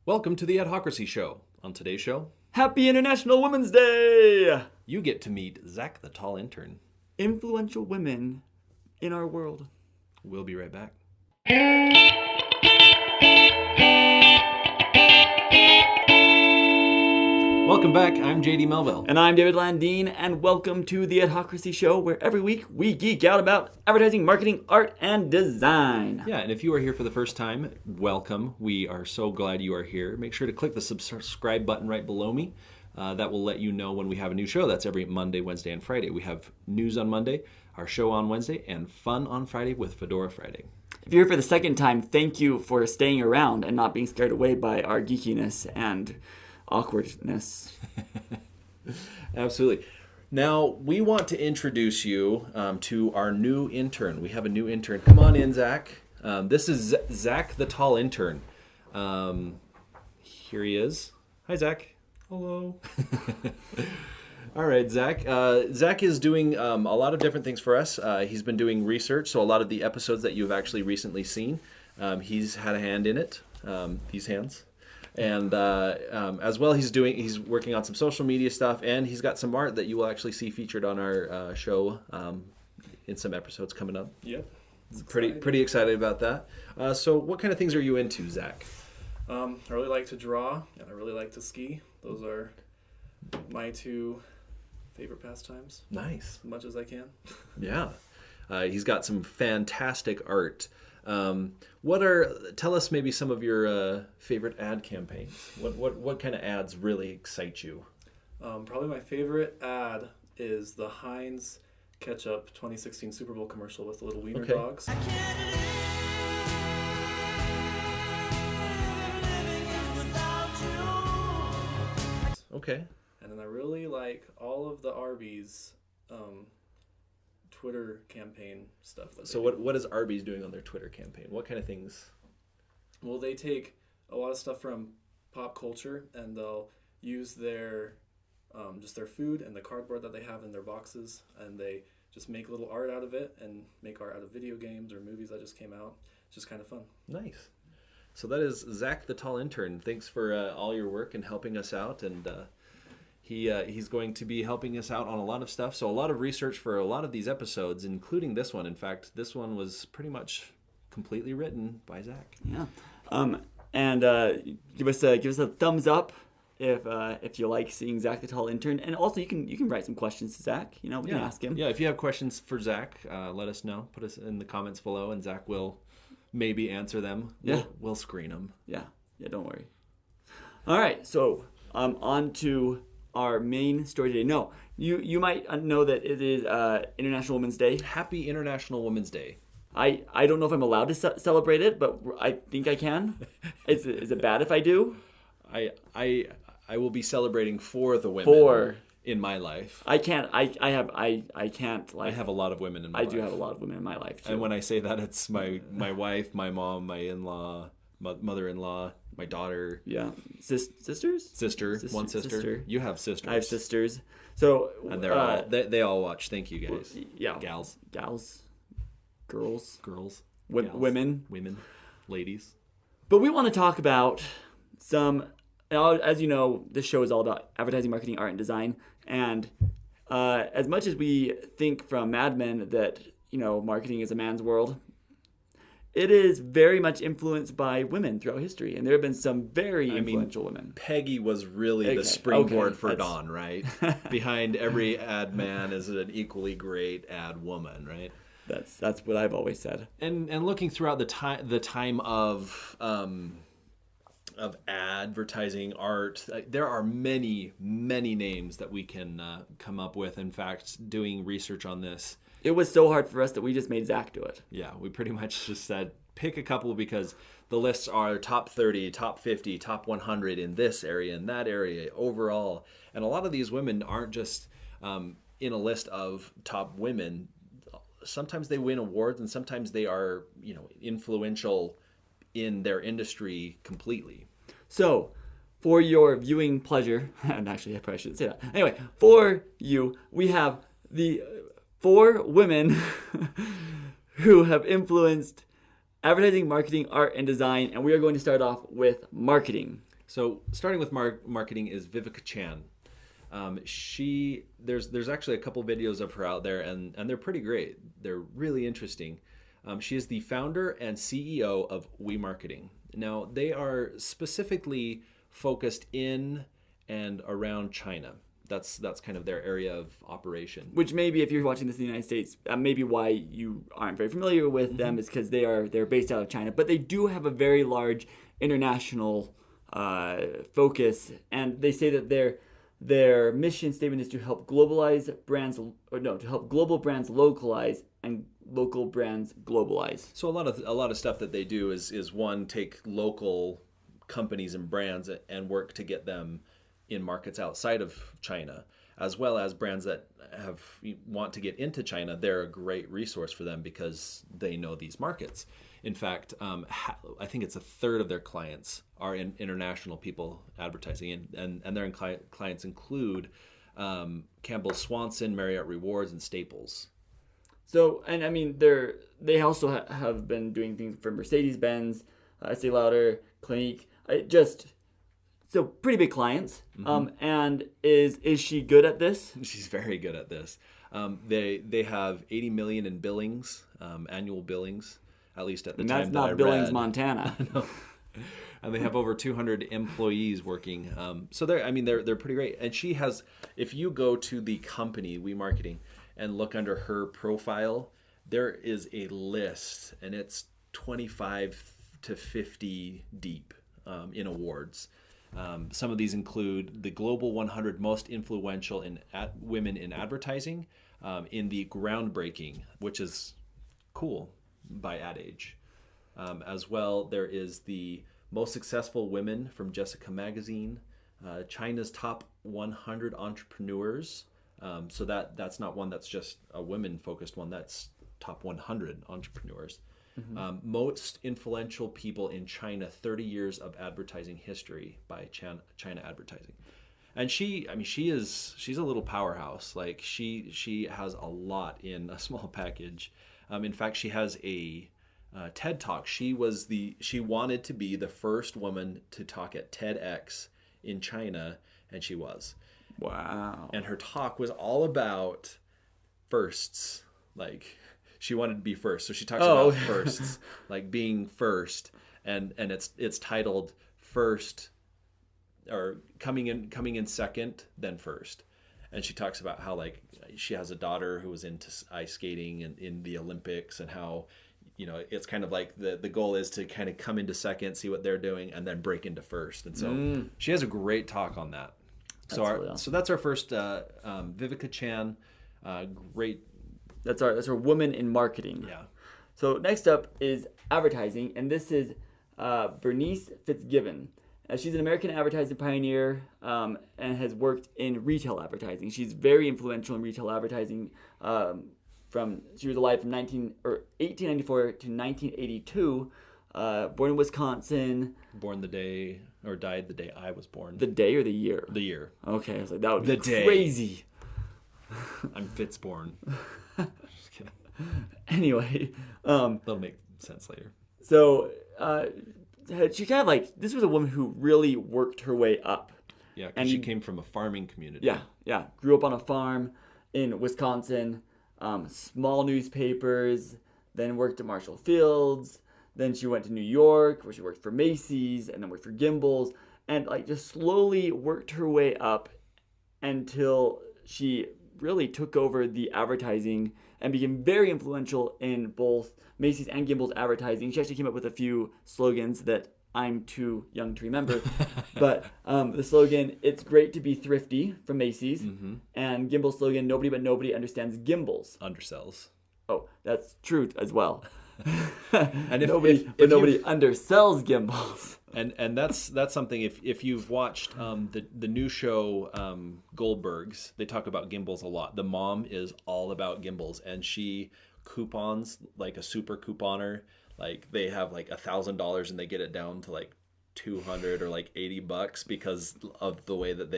Welcome to the Adhocracy Show. On today's show, Happy International Women's Day! you get to meet Zach the Tall Intern. Influential women in our world. We'll be right back. Welcome back. I'm JD Melville. And I'm David Landeen, and welcome to the Adhocracy Show, where every week we geek out about advertising, marketing, art, and design. Yeah, and if you are here for the first time, welcome. We are so glad you are here. Make sure to click the subscribe button right below me. That will let you know when we have a new show. That's every Monday, Wednesday, and Friday. We have news on Monday, our show on Wednesday, and fun on Friday with Fedora Friday. If you're here for the second time, thank you for staying around and not being scared away by our geekiness and awkwardness. Absolutely. Now, we want to introduce you to our new intern. We have a new intern. Come on in, Zach. This is Zach the Tall Intern. Here he is. Hi, Zach. Hello. All right, Zach. Zach is doing a lot of different things for us. He's been doing research, so a lot of the episodes that you've actually recently seen, he's had a hand in it, these hands. And as well, he's working on some social media stuff, and he's got some art that you will actually see featured on our show in some episodes coming up. Yep. Pretty excited about that. So what kind of things are you into, Zach? I really like to draw, and I really like to ski. Those are my two favorite pastimes. Nice. As much as I can. Yeah. He's got some fantastic art. Tell us maybe some of your favorite ad campaigns. What kind of ads really excite you? Probably my favorite ad is the Heinz Ketchup 2016 Super Bowl commercial with the little wiener dogs. Okay. And then I really like all of the Arby's Twitter campaign stuff. So what is Arby's doing on their Twitter campaign? What kind of things? Well, they take a lot of stuff from pop culture, and they'll use their just their food and the cardboard that they have in their boxes, and they just make little art out of it and make art out of video games or movies that just came out. It's just kind of fun. Nice. So that is Zach the Tall Intern. Thanks for all your work and helping us out, and he's going to be helping us out on a lot of stuff. So a lot of research for a lot of these episodes, including this one. In fact, this one was pretty much completely written by Zach. Yeah. And give us a thumbs up if you like seeing Zach the Tall Intern, and also you can write some questions to Zach. We can ask him. Yeah, if you have questions for Zach, let us know. Put us in the comments below, and Zach will maybe answer them. Yeah, we'll screen them. Yeah, don't worry. All right, so on to our main story today. No, you might know that it is International Women's Day. Happy International Women's Day. I don't know if I'm allowed to celebrate it, but I think I can. Is it bad if I do? I will be celebrating for the women in my life. I can't. I can't. I have a lot of women in my life. I do have a lot of women in my life too. And when I say that, it's my wife, my mom, my in-law, mother-in-law, my daughter. Yeah, sisters. One sister. You have sisters. I have sisters. So and they're all they all watch. Thank you guys. Yeah, gals, girls, women, ladies. But we want to talk about some. As you know, this show is all about advertising, marketing, art, and design. And as much as we think from Mad Men that marketing is a man's world, it is very much influenced by women throughout history, and there have been some very influential women. Peggy was really the springboard for Dawn, right? Behind every ad man is an equally great ad woman, right? That's what I've always said. And looking throughout the time of advertising art, there are many names that we can come up with. In fact, doing research on this, it was so hard for us that we just made Zach do it. Yeah, we pretty much just said pick a couple because the lists are top 30, top 50, top 100 in this area, in that area, overall. And a lot of these women aren't just in a list of top women. Sometimes they win awards, and sometimes they are, influential in their industry completely. So, for your viewing pleasure, and actually I probably shouldn't say that. Anyway, for you, we have the 4 women who have influenced advertising, marketing, art, and design, and we are going to start off with marketing. So starting with marketing is Viveka Chan. There's actually a couple videos of her out there, and they're pretty great. They're really interesting. She is the founder and CEO of WeMarketing. Now, they are specifically focused in and around China. That's kind of their area of operation. Which maybe if you're watching this in the United States, maybe why you aren't very familiar with them is because they're based out of China. But they do have a very large international focus, and they say that their mission statement is to help to help global brands localize and local brands globalize. So a lot of stuff that they do is one, take local companies and brands and work to get them in markets outside of China, as well as brands that want to get into China. They're a great resource for them because they know these markets. In fact, I think it's a third of their clients are in international people advertising, and their clients include Campbell Swanson, Marriott Rewards, and Staples. So, and I mean, they also have been doing things for Mercedes-Benz, Estee Lauder, Clinique, so pretty big clients. And is she good at this? She's very good at this. They have 80 million in billings, annual billings, at least at the time. And that's not Billings, Montana. No. And they have over 200 employees working. So they're pretty great. And she has, if you go to the company WeMarketing and look under her profile, there is a list, and it's 25 to 50 deep in awards. Some of these include the Global 100 Most Influential Women in Advertising, in the Groundbreaking, which is cool by Ad Age. As well, there is the Most Successful Women from Jessica Magazine, China's Top 100 Entrepreneurs. So that's not one that's just a women-focused one. That's Top 100 Entrepreneurs. Most Influential People in China, 30 Years of Advertising History by China Advertising. And she's a little powerhouse. Like she has a lot in a small package. In fact, she has a TED Talk. She wanted to be the first woman to talk at TEDx in China, and she was. Wow. And her talk was all about firsts. Like, she wanted to be first. So she talks about firsts, like being first. And it's titled First, or coming in second, then first. And she talks about how, like, she has a daughter who was into ice skating and in the Olympics, and how, it's kind of like the goal is to kind of come into second, see what they're doing, and then break into first. And so she has a great talk on that. So that's our first Viveka Chan. Great. That's our woman in marketing. Yeah. So next up is advertising, and this is Bernice Fitz-Gibbon. She's an American advertising pioneer and has worked in retail advertising. She's very influential in retail advertising. She was alive from 1894 to 1982. Born in Wisconsin. Born the day, or died the day I was born. The day or the year? The year. Okay, I was like, that would be day. Crazy. I'm Fitzborn. Just kidding. Anyway. That'll make sense later. So, she kind of like, this was a woman who really worked her way up. Yeah, because she came from a farming community. Yeah. Grew up on a farm in Wisconsin, small newspapers, then worked at Marshall Fields. Then she went to New York, where she worked for Macy's, and then worked for Gimbel's, and like just slowly worked her way up until she really took over the advertising and became very influential in both Macy's and Gimbel's advertising. She actually came up with a few slogans that I'm too young to remember. But the slogan, "It's great to be thrifty," from Macy's, and Gimbel's slogan, "Nobody but nobody understands Gimbel's." Undersells. Oh, that's true as well. And if nobody undersells Gimbals. And that's something, if you've watched the new show Goldbergs, they talk about Gimbals a lot. The mom is all about Gimbals, and she coupons like a super couponer. Like, they have like $1,000 and they get it down to like $200 or like $80 because of the way that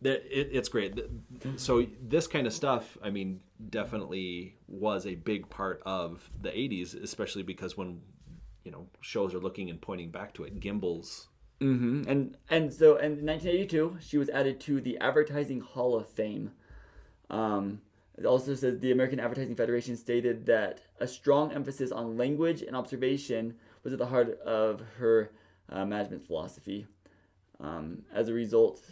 it's great. So this kind of stuff, I mean, definitely was a big part of the 80s, especially because when, shows are looking and pointing back to it, Gimbals And so in 1982, she was added to the Advertising Hall of Fame. It also says the American Advertising Federation stated that a strong emphasis on language and observation was at the heart of her management philosophy. As a result,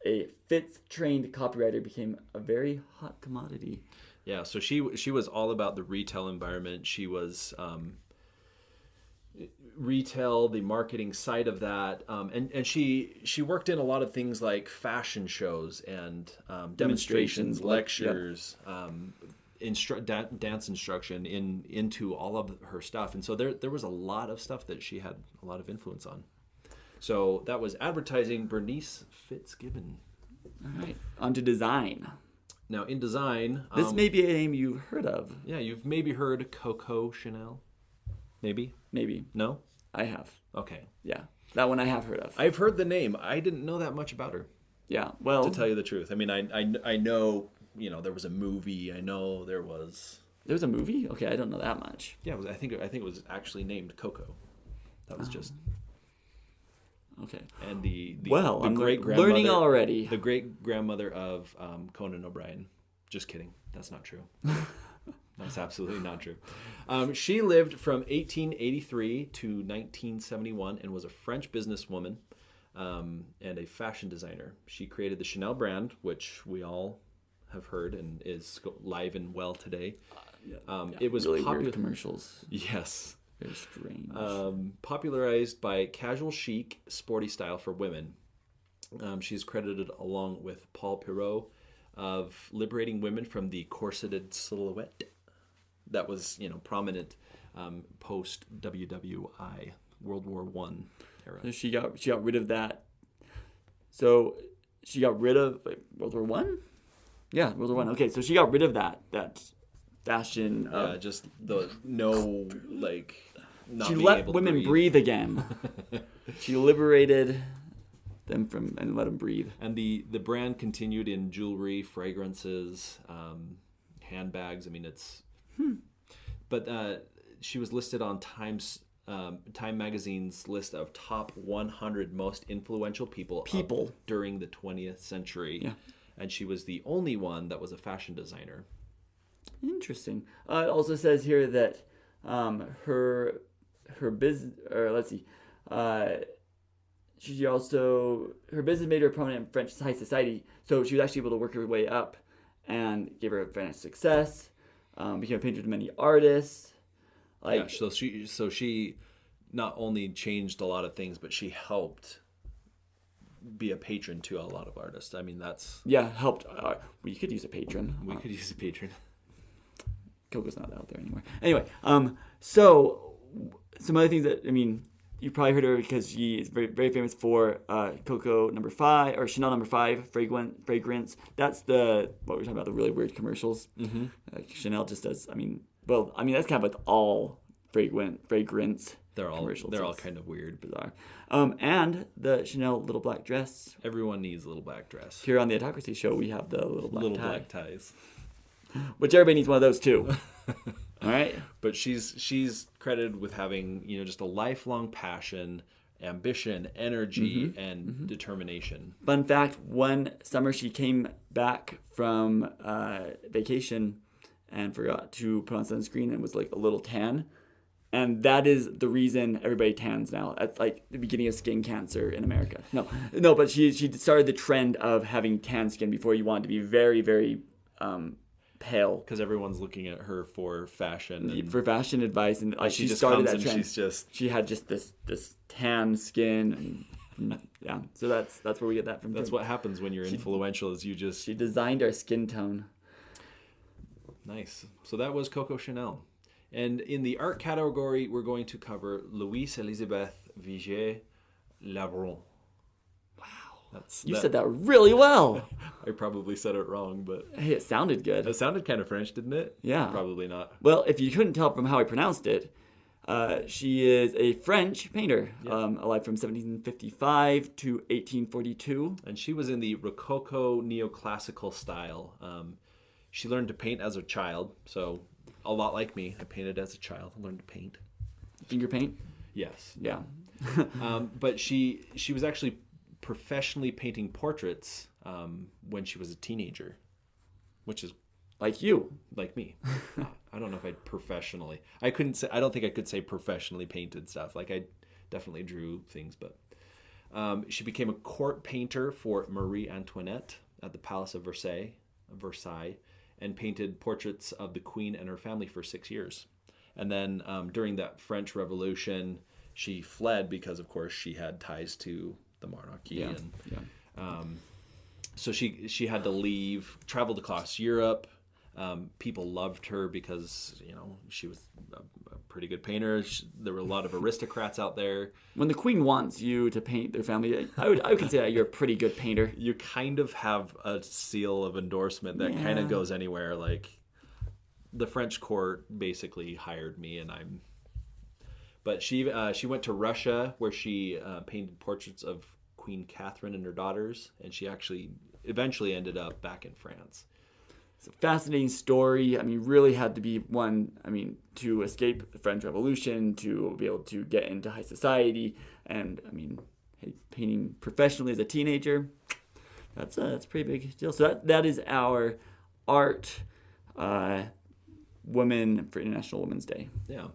a Fitz-trained copywriter became a very hot commodity. Yeah, so she was all about the retail environment. She was retail, the marketing side of that, and she worked in a lot of things like fashion shows and demonstrations, lectures, dance instruction into all of her stuff. And so there was a lot of stuff that she had a lot of influence on. So that was advertising, Bernice Fitz-Gibbon. All right, on to design. Now in design, this may be a name you've heard of. Yeah, you've maybe heard Coco Chanel. Maybe. No? I have. Okay. Yeah, that one I have heard of. I've heard the name. I didn't know that much about her. Yeah, well, to tell you the truth. I mean, I know, there was a movie. I know there was a movie? Okay, I don't know that much. Yeah, I think it was actually named Coco. That was just okay. And the I'm great-grandmother, learning already. The great-grandmother of Conan O'Brien. Just kidding. That's not true. That's absolutely not true. She lived from 1883 to 1971 and was a French businesswoman and a fashion designer. She created the Chanel brand, which we all have heard and is live and well today. It was really weird commercials. Yes. Very strange. Popularized by casual chic, sporty style for women. She's credited along with Paul Perot of liberating women from the corseted silhouette that was, prominent post WWI, World War I era. So she got rid of that. So she got rid of World War I? Yeah, World War I. Okay, so she got rid of that fashion. Just the not she being let able women to breathe again. She liberated them from and let them breathe. And the brand continued in jewelry, fragrances, handbags. I mean, it's. But she was listed on Time Magazine's list of top 100 most influential people during the 20th century. Yeah. And she was the only one that was a fashion designer. Interesting. It also says here that her business, or let's see, she also, her business made her prominent in French high society, so she was actually able to work her way up and gave her financial success, became a painter to many artists. So she not only changed a lot of things, but she helped be a patron to a lot of artists. I mean, that's... Yeah, helped. We could use a patron. We could use a patron. Coco's not out there anymore. Anyway, so some other things that, I mean, you probably heard her because she is very, very famous for Coco No. 5 or Chanel No. 5 fragrance. That's what we're talking about, the really weird commercials. Mm-hmm. Chanel just does. I mean, that's kind of with all fragrance. They're all commercials. They're all kind of weird, bizarre. And the Chanel little black dress. Everyone needs a little black dress. Here on the Adhocracy show, we have the little black ties. Which everybody needs one of those too. All right. But she's credited with having, just a lifelong passion, ambition, energy, and determination. Fun fact, one summer she came back from vacation and forgot to put on sunscreen and was like a little tan. And that is the reason everybody tans now. That's like the beginning of skin cancer in America. No, but she started the trend of having tan skin before you wanted to be very, very pale. Because everyone's looking at her for fashion. For fashion advice. And she just started comes that trend. And she had just this tan skin. And, yeah, so that's where we get that from. That's what happens when you're influential is She designed our skin tone. Nice. So that was Coco Chanel. And in the art category, we're going to cover Louise Elisabeth Vigier Labron. Wow. You said that really well. I probably said it wrong, but... Hey, it sounded good. It sounded kind of French, didn't it? Yeah. Probably not. Well, if you couldn't tell from how I pronounced it, she is a French painter, alive from 1755 to 1842. And she was in the Rococo neoclassical style. She learned to paint as a child, so... A lot like me. I painted as a child. I learned to paint. Finger paint? Yes. Yeah. But she was actually professionally painting portraits when she was a teenager, which is Like you. like me. I don't know if I'd professionally. I don't think I could say professionally painted stuff. Like I definitely drew things, but she became a court painter for Marie Antoinette at the Palace of Versailles, and painted portraits of the Queen and her family for 6 years. And then during that French Revolution, she fled because, of course, she had ties to the monarchy. So she had to leave, traveled across Europe. People loved her because, she was a pretty good painter. There were a lot of aristocrats out there. When the Queen wants you to paint their family, I would consider that you're a pretty good painter. You kind of have a seal of endorsement that kind of goes anywhere. Like the French court basically hired me, but she went to Russia where she painted portraits of Queen Catherine and her daughters, and she actually eventually ended up back in France. It's a fascinating story. I mean, really had to be one, to escape the French Revolution, to be able to get into high society. And, painting professionally as a teenager, that's a pretty big deal. So that is our art women for International Women's Day. Yeah.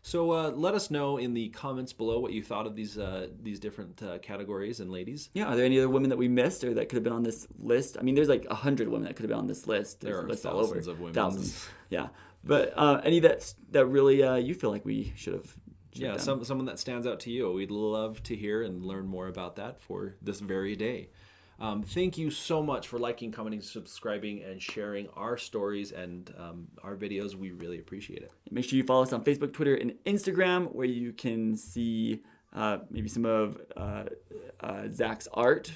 So let us know in the comments below what you thought of these different categories and ladies. Yeah, are there any other women that we missed or that could have been on this list? I mean, there's like 100 women that could have been on this list. There are lists thousands of women. Thousands, yeah. But any that really you feel like we should have. Yeah, someone that stands out to you. We'd love to hear and learn more about that for this very day. Thank you so much for liking, commenting, subscribing, and sharing our stories and our videos. We really appreciate it. Make sure you follow us on Facebook, Twitter, and Instagram, where you can see maybe some of Zach's art.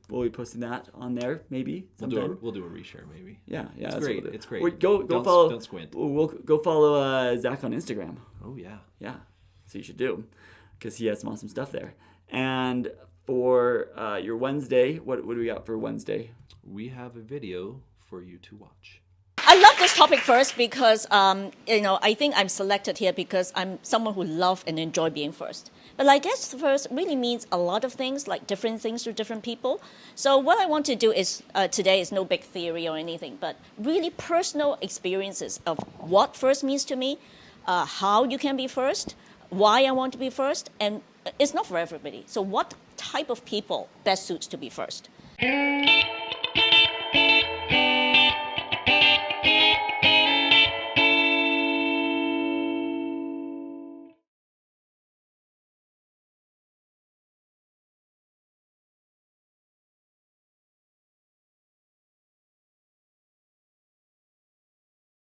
We'll be posting that on there, maybe sometime. We'll do a reshare, maybe. Yeah, it's great. It's great. Or go follow. Don't squint. We'll go follow Zach on Instagram. Oh yeah. Yeah, so you should do, because he has some awesome stuff there. And for your Wednesday, what do we got for Wednesday? We have a video for you to watch. I love this topic first because, I think I'm selected here because I'm someone who loves and enjoy being first. But I guess first really means a lot of things, like different things to different people. So what I want to do is, today is no big theory or anything, but really personal experiences of what first means to me, how you can be first, why I want to be first, and it's not for everybody. So what type of people best suits to be first?